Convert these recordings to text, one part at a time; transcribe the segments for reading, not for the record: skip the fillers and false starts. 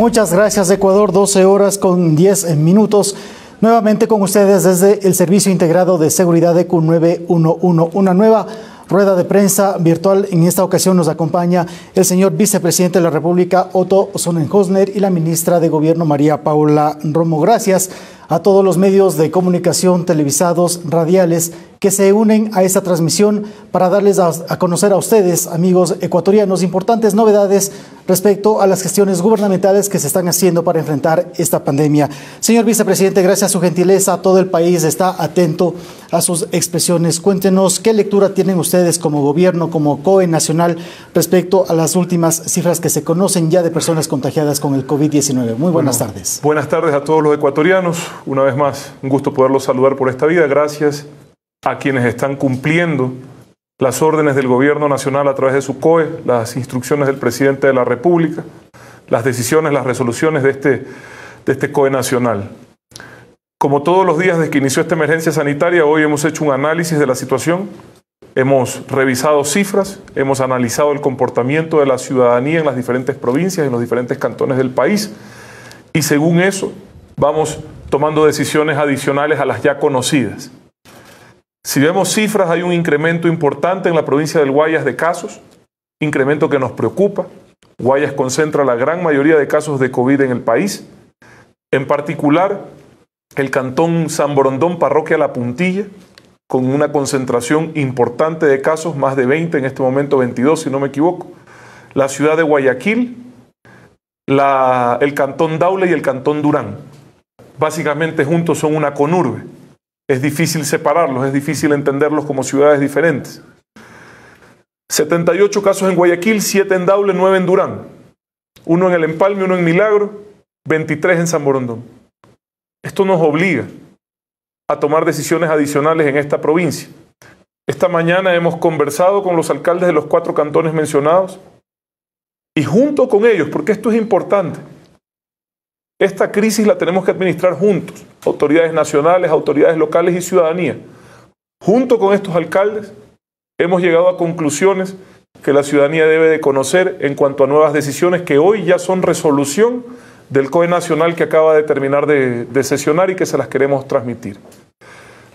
Muchas gracias, Ecuador. 12 horas con 10 minutos. Nuevamente con ustedes desde el Servicio Integrado de Seguridad ECU 911. Una nueva rueda de prensa virtual. En esta ocasión nos acompaña el señor vicepresidente de la República, Otto Sonnenhösner, y la ministra de Gobierno, María Paula Romo. Gracias a todos los medios de comunicación, televisados, radiales, que se unen a esta transmisión para darles a conocer a ustedes, amigos ecuatorianos, importantes novedades respecto a las gestiones gubernamentales que se están haciendo para enfrentar esta pandemia. Señor vicepresidente, gracias a su gentileza, todo el país está atento a sus expresiones. Cuéntenos qué lectura tienen ustedes como gobierno, como COE nacional, respecto a las últimas cifras que se conocen ya de personas contagiadas con el COVID-19. Muy buenas tardes. Buenas tardes a todos los ecuatorianos. Una vez más, un gusto poderlos saludar por esta vía. Gracias a quienes están cumpliendo las órdenes del Gobierno Nacional a través de su COE, las instrucciones del Presidente de la República, las decisiones, las resoluciones de este COE Nacional. Como todos los días desde que inició esta emergencia sanitaria, hoy hemos hecho un análisis de la situación, hemos revisado cifras, hemos analizado el comportamiento de la ciudadanía en las diferentes provincias, en los diferentes cantones del país, y según eso vamos tomando decisiones adicionales a las ya conocidas. Si vemos cifras, hay un incremento importante en la provincia del Guayas de casos, incremento que nos preocupa. Guayas concentra la gran mayoría de casos de COVID en el país. En particular, el cantón San Borondón, parroquia La Puntilla, con una concentración importante de casos, más de 20, en este momento 22, si no me equivoco. La ciudad de Guayaquil, el cantón Daule y el cantón Durán. Básicamente juntos son una conurbe. Es difícil separarlos, es difícil entenderlos como ciudades diferentes. 78 casos en Guayaquil, 7 en Daule, 9 en Durán. 1 en El Empalme, 1 en Milagro, 23 en San Borondón. Esto nos obliga a tomar decisiones adicionales en esta provincia. Esta mañana hemos conversado con los alcaldes de los 4 cantones mencionados y junto con ellos, porque esto es importante, esta crisis la tenemos que administrar juntos, autoridades nacionales, autoridades locales y ciudadanía. Junto con estos alcaldes hemos llegado a conclusiones que la ciudadanía debe de conocer en cuanto a nuevas decisiones que hoy ya son resolución del COE Nacional que acaba de terminar de sesionar y que se las queremos transmitir.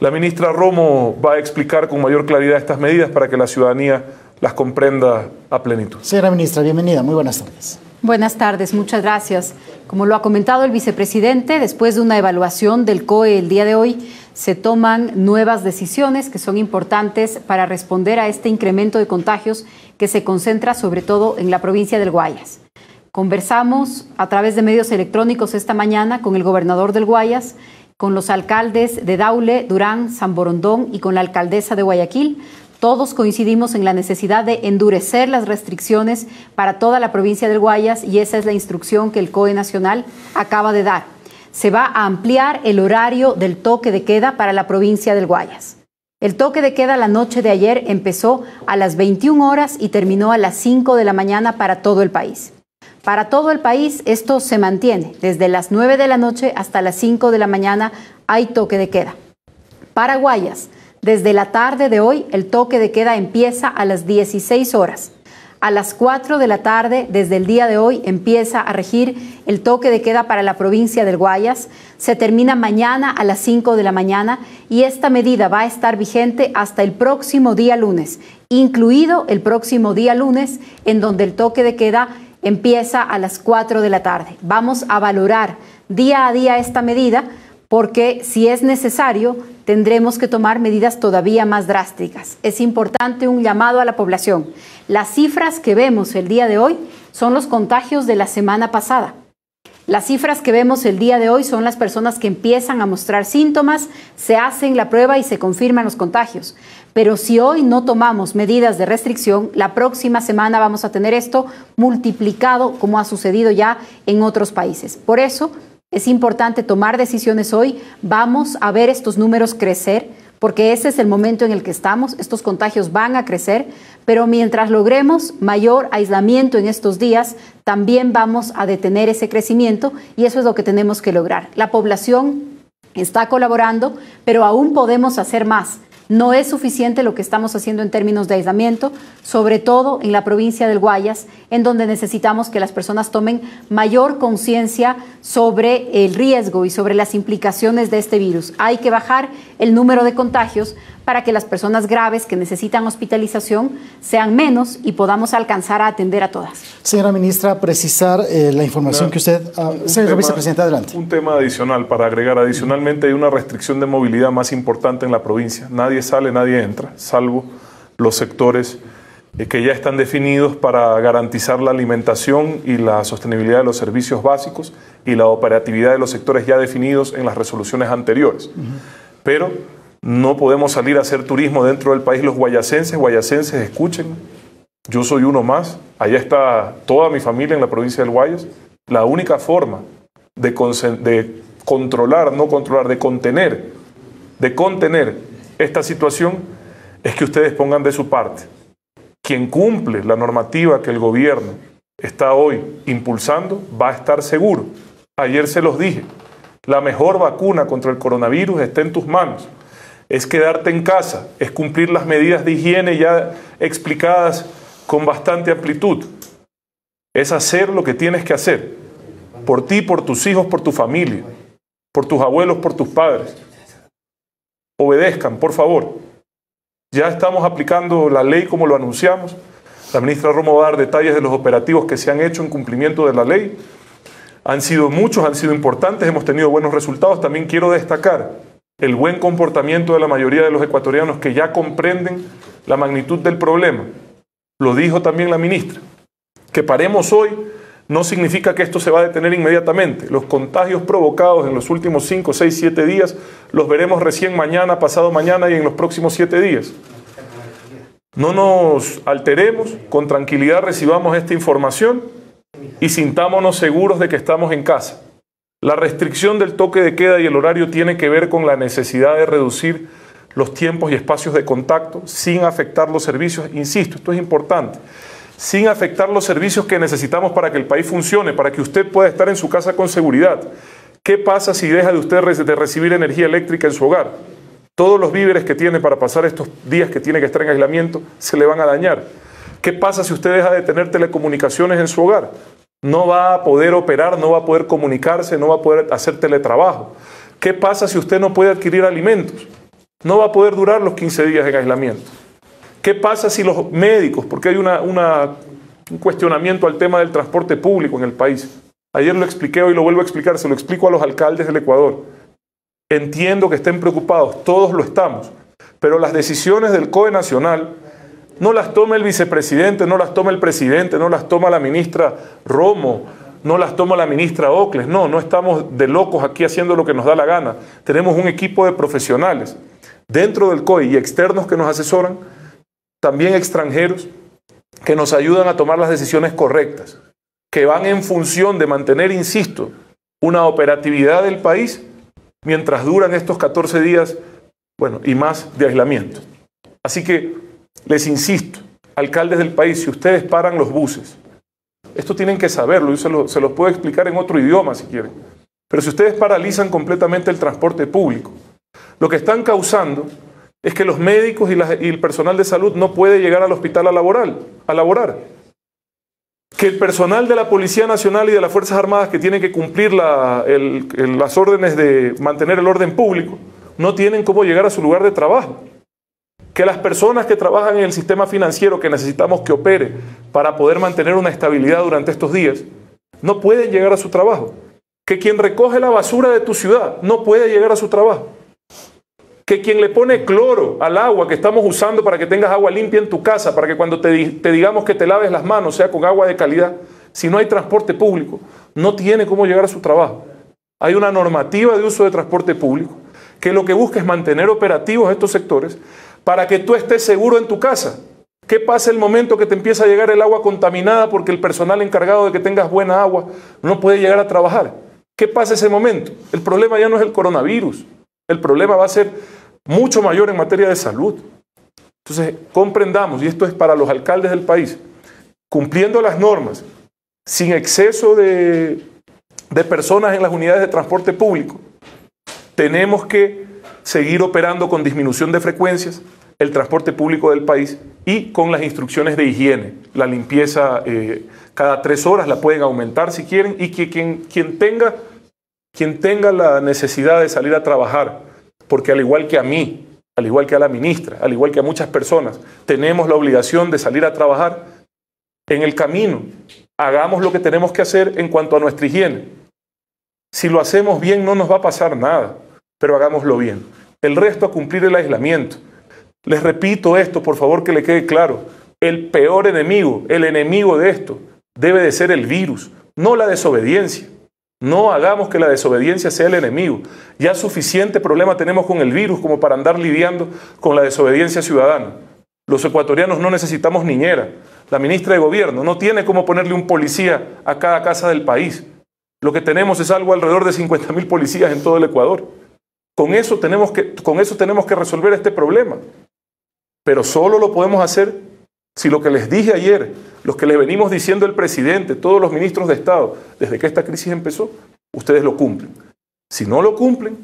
La ministra Romo va a explicar con mayor claridad estas medidas para que la ciudadanía las comprenda a plenitud. Señora ministra, bienvenida. Muy buenas tardes. Buenas tardes, muchas gracias. Como lo ha comentado el vicepresidente, después de una evaluación del COE el día de hoy, se toman nuevas decisiones que son importantes para responder a este incremento de contagios que se concentra sobre todo en la provincia del Guayas. Conversamos a través de medios electrónicos esta mañana con el gobernador del Guayas, con los alcaldes de Daule, Durán, San Borondón y con la alcaldesa de Guayaquil. Todos coincidimos en la necesidad de endurecer las restricciones para toda la provincia del Guayas y esa es la instrucción que el COE Nacional acaba de dar. Se va a ampliar el horario del toque de queda para la provincia del Guayas. El toque de queda la noche de ayer empezó a las 21 horas y terminó a las 5 de la mañana para todo el país. Para todo el país esto se mantiene. Desde las 9 de la noche hasta las 5 de la mañana hay toque de queda. Para Guayas, desde la tarde de hoy, el toque de queda empieza a las 16 horas. A las 4 de la tarde, desde el día de hoy, empieza a regir el toque de queda para la provincia del Guayas. Se termina mañana a las 5 de la mañana y esta medida va a estar vigente hasta el próximo día lunes, incluido el próximo día lunes, en donde el toque de queda empieza a las 4 de la tarde. Vamos a valorar día a día esta medida porque si es necesario tendremos que tomar medidas todavía más drásticas. Es importante un llamado a la población. Las cifras que vemos el día de hoy son los contagios de la semana pasada. Las cifras que vemos el día de hoy son las personas que empiezan a mostrar síntomas, se hacen la prueba y se confirman los contagios. Pero si hoy no tomamos medidas de restricción, la próxima semana vamos a tener esto multiplicado como ha sucedido ya en otros países. Por eso es importante tomar decisiones hoy. Vamos a ver estos números crecer, porque ese es el momento en el que estamos. Estos contagios van a crecer, pero mientras logremos mayor aislamiento en estos días, también vamos a detener ese crecimiento y eso es lo que tenemos que lograr. La población está colaborando, pero aún podemos hacer más. No es suficiente lo que estamos haciendo en términos de aislamiento, sobre todo en la provincia del Guayas, en donde necesitamos que las personas tomen mayor conciencia sobre el riesgo y sobre las implicaciones de este virus. Hay que bajar el número de contagios para que las personas graves que necesitan hospitalización sean menos y podamos alcanzar a atender a todas. Señora ministra, precisar la información que usted... señora vicepresidenta, adelante. Un tema adicional para agregar. Adicionalmente hay una restricción de movilidad más importante en la provincia. Nadie sale, nadie entra, salvo los sectores que ya están definidos para garantizar la alimentación y la sostenibilidad de los servicios básicos y la operatividad de los sectores ya definidos en las resoluciones anteriores. Pero no podemos salir a hacer turismo dentro del país los guayacenses, escuchen, yo soy uno más, allá está toda mi familia en la provincia del Guayas. La única forma de controlar, no controlar, de contener esta situación es que ustedes pongan de su parte. Quien cumple la normativa que el gobierno está hoy impulsando va a estar seguro. Ayer se los dije, la mejor vacuna contra el coronavirus está en tus manos. Es quedarte en casa, es cumplir las medidas de higiene ya explicadas con bastante amplitud. Es hacer lo que tienes que hacer, por ti, por tus hijos, por tu familia, por tus abuelos, por tus padres. Obedezcan, por favor. Ya estamos aplicando la ley como lo anunciamos. La ministra Romo va a dar detalles de los operativos que se han hecho en cumplimiento de la ley. Han sido muchos, han sido importantes, hemos tenido buenos resultados. También quiero destacar el buen comportamiento de la mayoría de los ecuatorianos que ya comprenden la magnitud del problema. Lo dijo también la ministra. Que paremos hoy no significa que esto se va a detener inmediatamente. Los contagios provocados en los últimos 5, 6, 7 días los veremos recién mañana, pasado mañana y en los próximos 7 días. No nos alteremos, con tranquilidad recibamos esta información y sintámonos seguros de que estamos en casa. La restricción del toque de queda y el horario tiene que ver con la necesidad de reducir los tiempos y espacios de contacto sin afectar los servicios. Insisto, esto es importante. Sin afectar los servicios que necesitamos para que el país funcione, para que usted pueda estar en su casa con seguridad. ¿Qué pasa si deja de usted de recibir energía eléctrica en su hogar? Todos los víveres que tiene para pasar estos días que tiene que estar en aislamiento se le van a dañar. ¿Qué pasa si usted deja de tener telecomunicaciones en su hogar? No va a poder operar, no va a poder comunicarse, no va a poder hacer teletrabajo. ¿Qué pasa si usted no puede adquirir alimentos? No va a poder durar los 15 días en aislamiento. ¿Qué pasa si los médicos, porque hay un cuestionamiento al tema del transporte público en el país? Ayer lo expliqué, hoy lo vuelvo a explicar, se lo explico a los alcaldes del Ecuador. Entiendo que estén preocupados, todos lo estamos, pero las decisiones del COE nacional no las toma el vicepresidente, no las toma el presidente, no las toma la ministra Romo, no las toma la ministra Ocles. No estamos de locos aquí haciendo lo que nos da la gana. Tenemos un equipo de profesionales dentro del COE y externos que nos asesoran, también extranjeros, que nos ayudan a tomar las decisiones correctas, que van en función de mantener, insisto, una operatividad del país mientras duran estos 14 días, y más de aislamiento. Así que les insisto, alcaldes del país, si ustedes paran los buses, esto tienen que saberlo, yo se los puedo explicar en otro idioma si quieren, pero si ustedes paralizan completamente el transporte público, lo que están causando es que los médicos y el personal de salud no puede llegar al hospital a laborar. Que el personal de la Policía Nacional y de las Fuerzas Armadas que tienen que cumplir las órdenes de mantener el orden público, no tienen cómo llegar a su lugar de trabajo. Que las personas que trabajan en el sistema financiero que necesitamos que opere para poder mantener una estabilidad durante estos días, no pueden llegar a su trabajo. Que quien recoge la basura de tu ciudad no puede llegar a su trabajo. Que quien le pone cloro al agua que estamos usando para que tengas agua limpia en tu casa, para que cuando te digamos que te laves las manos sea con agua de calidad, si no hay transporte público, no tiene cómo llegar a su trabajo. Hay una normativa de uso de transporte público que lo que busca es mantener operativos estos sectores para que tú estés seguro en tu casa. ¿Qué pasa el momento que te empieza a llegar el agua contaminada porque el personal encargado de que tengas buena agua no puede llegar a trabajar? ¿Qué pasa ese momento? El problema ya no es el coronavirus. El problema va a ser mucho mayor en materia de salud. Entonces, comprendamos, y esto es para los alcaldes del país, cumpliendo las normas, sin exceso de personas en las unidades de transporte público, tenemos que seguir operando con disminución de frecuencias el transporte público del país y con las instrucciones de higiene. La limpieza cada 3 horas la pueden aumentar si quieren, y que quien tenga la necesidad de salir a trabajar, porque al igual que a mí, al igual que a la ministra, al igual que a muchas personas, tenemos la obligación de salir a trabajar, en el camino hagamos lo que tenemos que hacer en cuanto a nuestra higiene. Si lo hacemos bien no nos va a pasar nada, pero hagámoslo bien. El resto a cumplir el aislamiento. Les repito esto, por favor, que le quede claro. El peor enemigo, el enemigo de esto, debe de ser el virus, no la desobediencia. No hagamos que la desobediencia sea el enemigo. Ya suficiente problema tenemos con el virus como para andar lidiando con la desobediencia ciudadana. Los ecuatorianos no necesitamos niñera. La ministra de Gobierno no tiene cómo ponerle un policía a cada casa del país. Lo que tenemos es algo alrededor de 50.000 policías en todo el Ecuador. Con eso tenemos que resolver este problema. Pero solo lo podemos hacer si lo que les dije ayer, los que les venimos diciendo el presidente, todos los ministros de Estado, desde que esta crisis empezó, ustedes lo cumplen. Si no lo cumplen,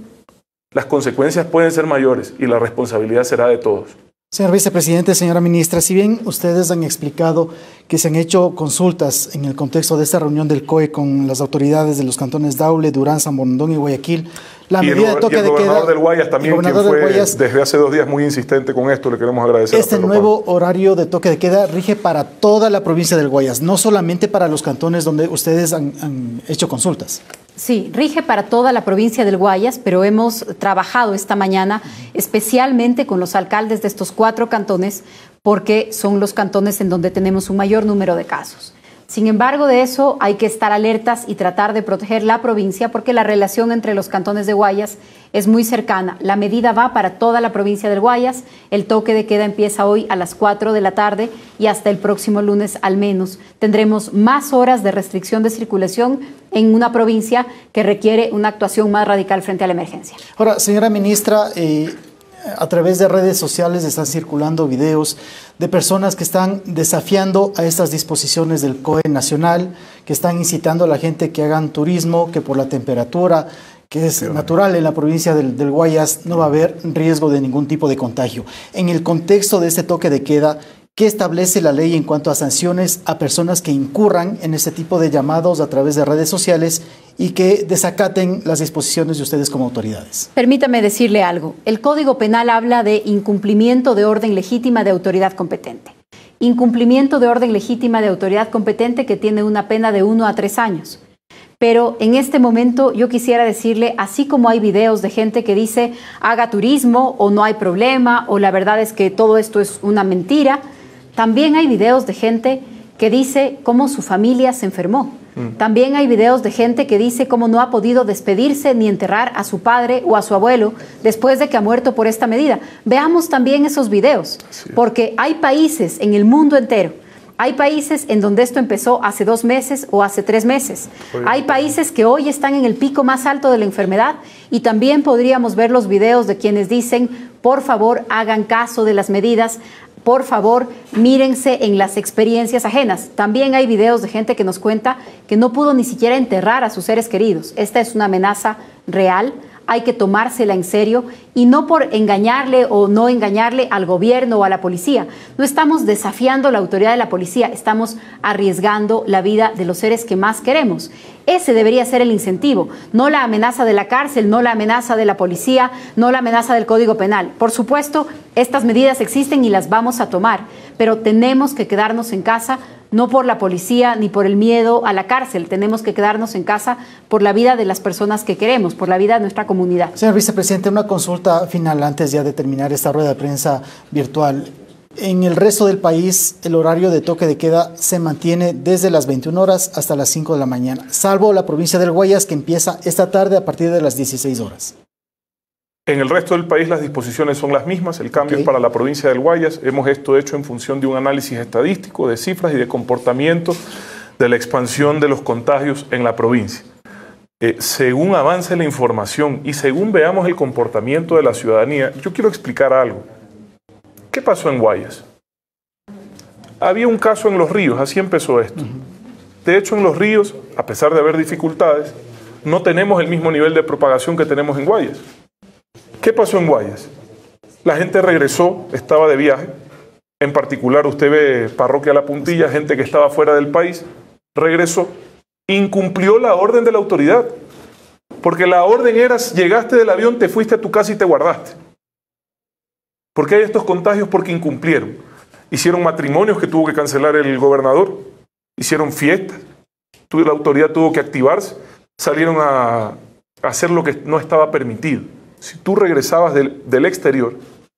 las consecuencias pueden ser mayores y la responsabilidad será de todos. Señor vicepresidente, señora ministra, si bien ustedes han explicado que se han hecho consultas en el contexto de esta reunión del COE con las autoridades de los cantones Daule, Durán, San Borondón y Guayaquil, la medida de toque de queda... Y el gobernador del Guayas también, quien fue desde hace 2 días muy insistente con esto, le queremos agradecer. Este nuevo horario de toque de queda rige para toda la provincia del Guayas, no solamente para los cantones donde ustedes han hecho consultas. Sí, rige para toda la provincia del Guayas, pero hemos trabajado esta mañana especialmente con los alcaldes de estos 4 cantones porque son los cantones en donde tenemos un mayor número de casos. Sin embargo, de eso hay que estar alertas y tratar de proteger la provincia porque la relación entre los cantones de Guayas es muy cercana. La medida va para toda la provincia del Guayas. El toque de queda empieza hoy a las 4 de la tarde y hasta el próximo lunes al menos. Tendremos más horas de restricción de circulación en una provincia que requiere una actuación más radical frente a la emergencia. Ahora, señora ministra, a través de redes sociales están circulando videos de personas que están desafiando a estas disposiciones del COE nacional, que están incitando a la gente que hagan turismo, que por la temperatura que es natural en la provincia del Guayas no va a haber riesgo de ningún tipo de contagio. En el contexto de este toque de queda, ¿qué establece la ley en cuanto a sanciones a personas que incurran en este tipo de llamados a través de redes sociales y que desacaten las disposiciones de ustedes como autoridades? Permítame decirle algo. El Código Penal habla de incumplimiento de orden legítima de autoridad competente. Incumplimiento de orden legítima de autoridad competente que tiene una pena de 1 a 3 años. Pero en este momento yo quisiera decirle, así como hay videos de gente que dice haga turismo o no hay problema o la verdad es que todo esto es una mentira, también hay videos de gente que dice cómo su familia se enfermó. También hay videos de gente que dice cómo no ha podido despedirse ni enterrar a su padre o a su abuelo después de que ha muerto por esta medida. Veamos también esos videos, porque hay países en el mundo entero. Hay países en donde esto empezó hace 2 meses o hace 3 meses. Hay países que hoy están en el pico más alto de la enfermedad y también podríamos ver los videos de quienes dicen, por favor, hagan caso de las medidas, por favor, mírense en las experiencias ajenas. También hay videos de gente que nos cuenta que no pudo ni siquiera enterrar a sus seres queridos. Esta es una amenaza real. Hay que tomársela en serio y no por engañarle o no engañarle al gobierno o a la policía. No estamos desafiando la autoridad de la policía, estamos arriesgando la vida de los seres que más queremos. Ese debería ser el incentivo, no la amenaza de la cárcel, no la amenaza de la policía, no la amenaza del Código Penal. Por supuesto, estas medidas existen y las vamos a tomar, pero tenemos que quedarnos en casa, no por la policía ni por el miedo a la cárcel. Tenemos que quedarnos en casa por la vida de las personas que queremos, por la vida de nuestra comunidad. Señor vicepresidente, una consulta final antes ya de terminar esta rueda de prensa virtual. En el resto del país, el horario de toque de queda se mantiene desde las 21 horas hasta las 5 de la mañana, salvo la provincia del Guayas, que empieza esta tarde a partir de las 16 horas. En el resto del país las disposiciones son las mismas, el cambio es para la provincia del Guayas. Hemos esto hecho en función de un análisis estadístico, de cifras y de comportamiento de la expansión de los contagios en la provincia. Según avance la información y según veamos el comportamiento de la ciudadanía, yo quiero explicar algo. ¿Qué pasó en Guayas? Había un caso en Los Ríos, así empezó esto. De hecho, en Los Ríos, a pesar de haber dificultades, no tenemos el mismo nivel de propagación que tenemos en Guayas. ¿Qué pasó en Guayas? La gente regresó, estaba de viaje. En particular, usted ve Parroquia La Puntilla, gente que estaba fuera del país, regresó, incumplió la orden de la autoridad. Porque la orden era, llegaste del avión, te fuiste a tu casa y te guardaste. ¿Por qué hay estos contagios? Porque incumplieron. Hicieron matrimonios que tuvo que cancelar el gobernador, hicieron fiestas, la autoridad tuvo que activarse, salieron a hacer lo que no estaba permitido. Si tú regresabas del exterior,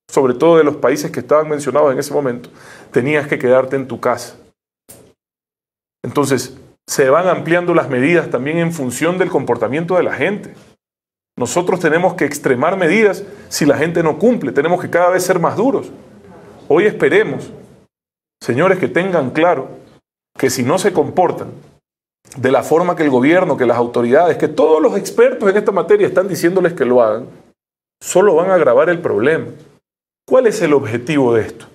sobre todo de los países que estaban mencionados en ese momento, tenías que quedarte en tu casa. Entonces, se van ampliando las medidas también en función del comportamiento de la gente. Nosotros tenemos que extremar medidas si la gente no cumple, tenemos que cada vez ser más duros. Hoy esperemos, señores, que tengan claro que si no se comportan de la forma que el gobierno, que las autoridades, que todos los expertos en esta materia están diciéndoles que lo hagan, solo van a agravar el problema. ¿Cuál es el objetivo de esto?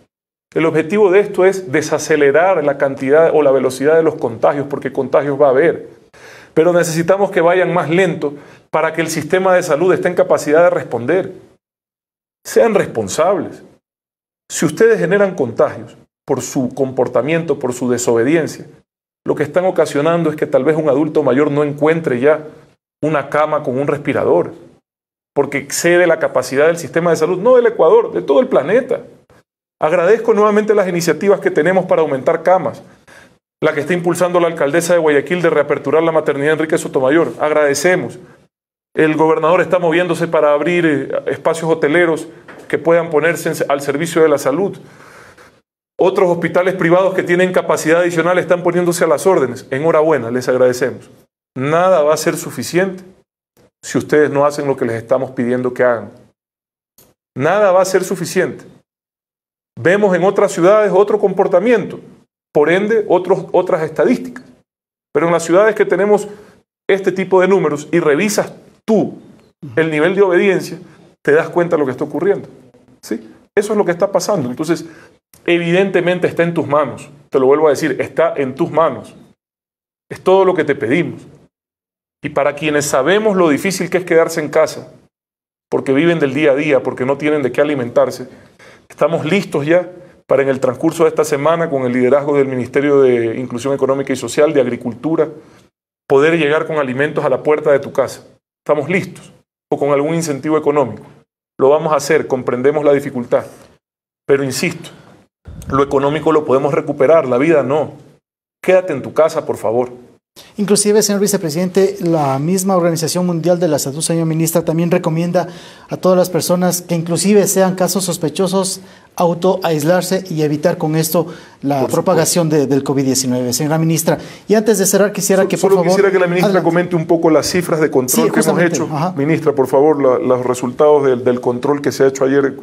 El objetivo de esto es desacelerar la cantidad o la velocidad de los contagios, porque contagios va a haber. Pero necesitamos que vayan más lento para que el sistema de salud esté en capacidad de responder. Sean responsables. Si ustedes generan contagios por su comportamiento, por su desobediencia, lo que están ocasionando es que tal vez un adulto mayor no encuentre ya una cama con un respirador, porque excede la capacidad del sistema de salud, no del Ecuador, de todo el planeta. Agradezco nuevamente las iniciativas que tenemos para aumentar camas, la que está impulsando la alcaldesa de Guayaquil de reaperturar la maternidad Enrique Sotomayor. Agradecemos. El gobernador está moviéndose para abrir espacios hoteleros que puedan ponerse al servicio de la salud. Otros hospitales privados que tienen capacidad adicional están poniéndose a las órdenes. Enhorabuena, les agradecemos. Nada va a ser suficiente si ustedes no hacen lo que les estamos pidiendo que hagan. Nada va a ser suficiente. Vemos en otras ciudades otro comportamiento, por ende otras estadísticas. Pero en las ciudades que tenemos este tipo de números y revisas tú el nivel de obediencia, te das cuenta de lo que está ocurriendo. ¿Sí? Eso es lo que está pasando. Entonces, evidentemente está en tus manos. Te lo vuelvo a decir, está en tus manos. Es todo lo que te pedimos. Y para quienes sabemos lo difícil que es quedarse en casa, porque viven del día a día, porque no tienen de qué alimentarse, estamos listos ya para en el transcurso de esta semana, con el liderazgo del Ministerio de Inclusión Económica y Social, de Agricultura, poder llegar con alimentos a la puerta de tu casa. Estamos listos, o con algún incentivo económico. Lo vamos a hacer, comprendemos la dificultad. Pero insisto, lo económico lo podemos recuperar, la vida no. Quédate en tu casa, por favor. Inclusive, señor vicepresidente, la misma Organización Mundial de la Salud, señor ministra, también recomienda a todas las personas que inclusive sean casos sospechosos autoaislarse y evitar con esto la propagación del COVID-19. Señora ministra, y antes de cerrar quisiera que por favor... Solo quisiera que la ministra comente un poco las cifras de control que hemos hecho. Ajá. Ministra, por favor, los resultados del control que se ha hecho ayer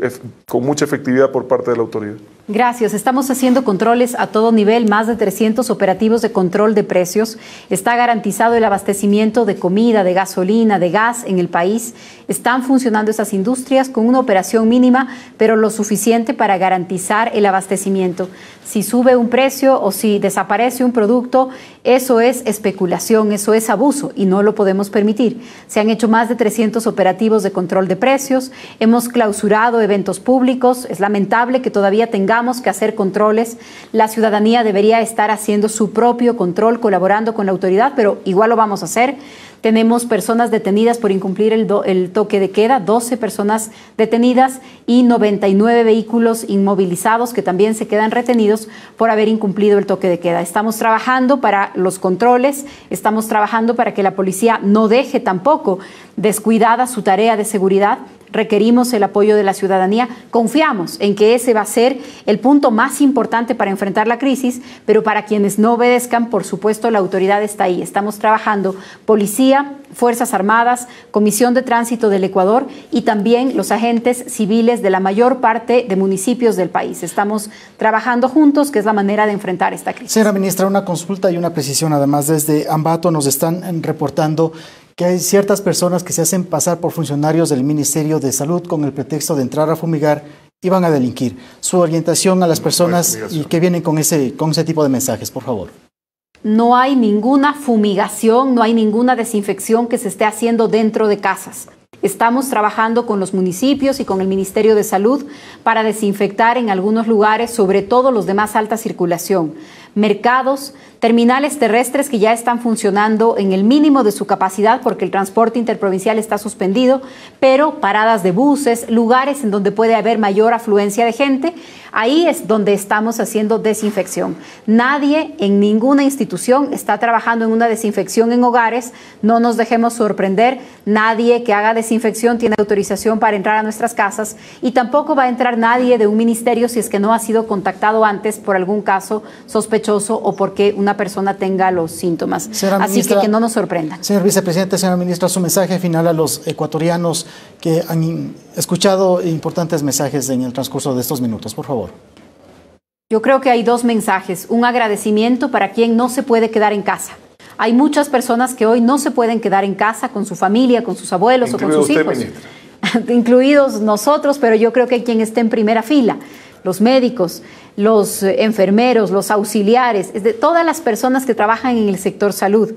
con mucha efectividad por parte de la autoridad. Gracias. Estamos haciendo controles a todo nivel, más de 300 operativos de control de precios. Está garantizado el abastecimiento de comida, de gasolina, de gas en el país. Están funcionando esas industrias con una operación mínima, pero lo suficiente para garantizar el abastecimiento. Si sube un precio o si desaparece un producto, eso es especulación, eso es abuso y no lo podemos permitir. Se han hecho más de 300 operativos de control de precios, hemos clausurado eventos públicos, es lamentable que todavía tengamos que hacer controles. La ciudadanía debería estar haciendo su propio control, colaborando con la autoridad, pero igual lo vamos a hacer. Tenemos personas detenidas por incumplir el toque de queda, 12 personas detenidas y 99 vehículos inmovilizados que también se quedan retenidos por haber incumplido el toque de queda. Estamos trabajando para los controles, estamos trabajando para que la policía no deje tampoco descuidada su tarea de seguridad. Requerimos el apoyo de la ciudadanía. Confiamos en que ese va a ser el punto más importante para enfrentar la crisis, pero para quienes no obedezcan, por supuesto, la autoridad está ahí. Estamos trabajando policía, Fuerzas Armadas, Comisión de Tránsito del Ecuador y también los agentes civiles de la mayor parte de municipios del país. Estamos trabajando juntos, que es la manera de enfrentar esta crisis. Señora ministra, una consulta y una precisión. Además, desde Ambato nos están reportando que hay ciertas personas que se hacen pasar por funcionarios del Ministerio de Salud con el pretexto de entrar a fumigar y van a delinquir. Su orientación a las personas y que vienen con ese tipo de mensajes, por favor. No hay ninguna fumigación, no hay ninguna desinfección que se esté haciendo dentro de casas. Estamos trabajando con los municipios y con el Ministerio de Salud para desinfectar en algunos lugares, sobre todo los de más alta circulación, mercados, terminales terrestres que ya están funcionando en el mínimo de su capacidad porque el transporte interprovincial está suspendido, pero paradas de buses, lugares en donde puede haber mayor afluencia de gente, ahí es donde estamos haciendo desinfección. Nadie en ninguna institución está trabajando en una desinfección en hogares, no nos dejemos sorprender, nadie que haga desinfección tiene autorización para entrar a nuestras casas y tampoco va a entrar nadie de un ministerio si es que no ha sido contactado antes por algún caso sospechoso o porque una persona tenga los síntomas. Así que no nos sorprendan. Señor vicepresidente, señora ministra, su mensaje final a los ecuatorianos que han escuchado importantes mensajes en el transcurso de estos minutos, por favor. Yo creo que hay dos mensajes. Un agradecimiento para quien no se puede quedar en casa. Hay muchas personas que hoy no se pueden quedar en casa con su familia, con sus abuelos o con sus hijos. Incluidos nosotros, pero yo creo que hay quien esté en primera fila. Los médicos, los enfermeros, los auxiliares, es de todas las personas que trabajan en el sector salud,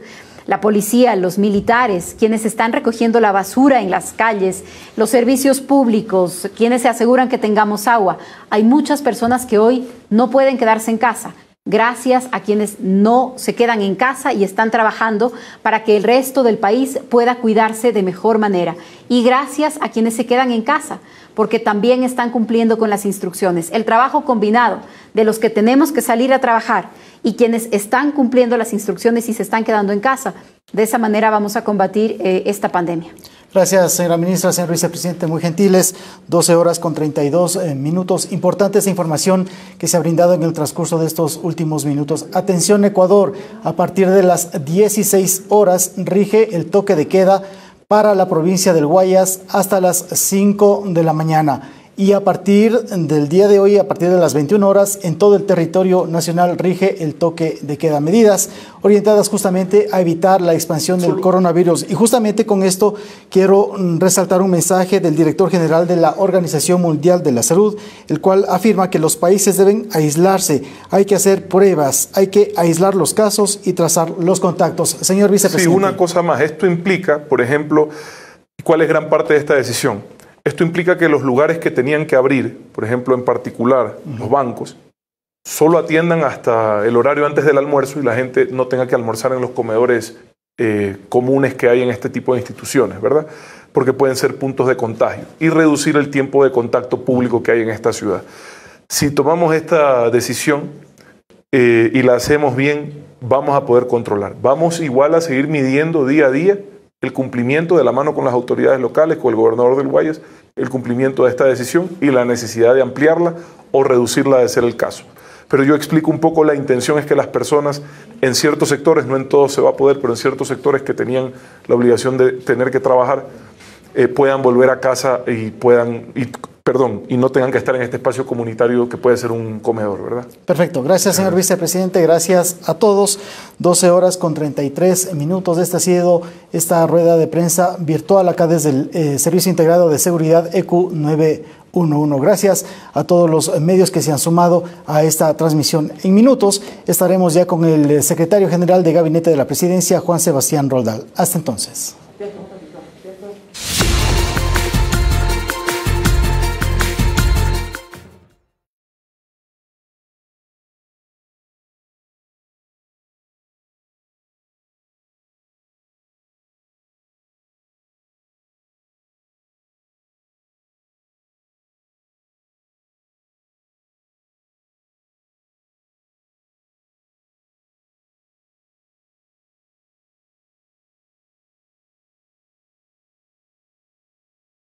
la policía, los militares, quienes están recogiendo la basura en las calles, los servicios públicos, quienes se aseguran que tengamos agua. Hay muchas personas que hoy no pueden quedarse en casa. Gracias a quienes no se quedan en casa y están trabajando para que el resto del país pueda cuidarse de mejor manera. Y gracias a quienes se quedan en casa, porque también están cumpliendo con las instrucciones. El trabajo combinado de los que tenemos que salir a trabajar y quienes están cumpliendo las instrucciones y se están quedando en casa, de esa manera vamos a combatir esta pandemia. Gracias, señora ministra, señor vicepresidente, muy gentiles. 12 horas con 32 minutos. Importante esa información que se ha brindado en el transcurso de estos últimos minutos. Atención, Ecuador, a partir de las 16 horas rige el toque de queda para la provincia del Guayas hasta las 5 de la mañana. Y a partir del día de hoy, a partir de las 21 horas, en todo el territorio nacional rige el toque de queda. Medidas orientadas justamente a evitar la expansión del coronavirus. Y justamente con esto quiero resaltar un mensaje del director general de la Organización Mundial de la Salud, el cual afirma que los países deben aislarse, hay que hacer pruebas, hay que aislar los casos y trazar los contactos. Señor vicepresidente. Sí, una cosa más. Esto implica, por ejemplo, ¿cuál es gran parte de esta decisión? Esto implica que los lugares que tenían que abrir, por ejemplo, en particular los bancos, solo atiendan hasta el horario antes del almuerzo y la gente no tenga que almorzar en los comedores comunes que hay en este tipo de instituciones, ¿verdad? Porque pueden ser puntos de contagio y reducir el tiempo de contacto público que hay en esta ciudad. Si tomamos esta decisión y la hacemos bien, vamos a poder controlar. Vamos igual a seguir midiendo día a día el cumplimiento de la mano con las autoridades locales, con el gobernador del Guayas, el cumplimiento de esta decisión y la necesidad de ampliarla o reducirla de ser el caso. Pero yo explico un poco, la intención es que las personas en ciertos sectores, no en todos se va a poder, pero en ciertos sectores que tenían la obligación de tener que trabajar, puedan volver a casa y no tengan que estar en este espacio comunitario que puede ser un comedor, ¿verdad? Perfecto. Gracias, señor vicepresidente. Gracias a todos. 12 horas con 33 minutos. Esta ha sido esta rueda de prensa virtual acá desde el Servicio Integrado de Seguridad ECU 911. Gracias a todos los medios que se han sumado a esta transmisión. En minutos estaremos ya con el secretario general de Gabinete de la Presidencia, Juan Sebastián Roldán. Hasta entonces.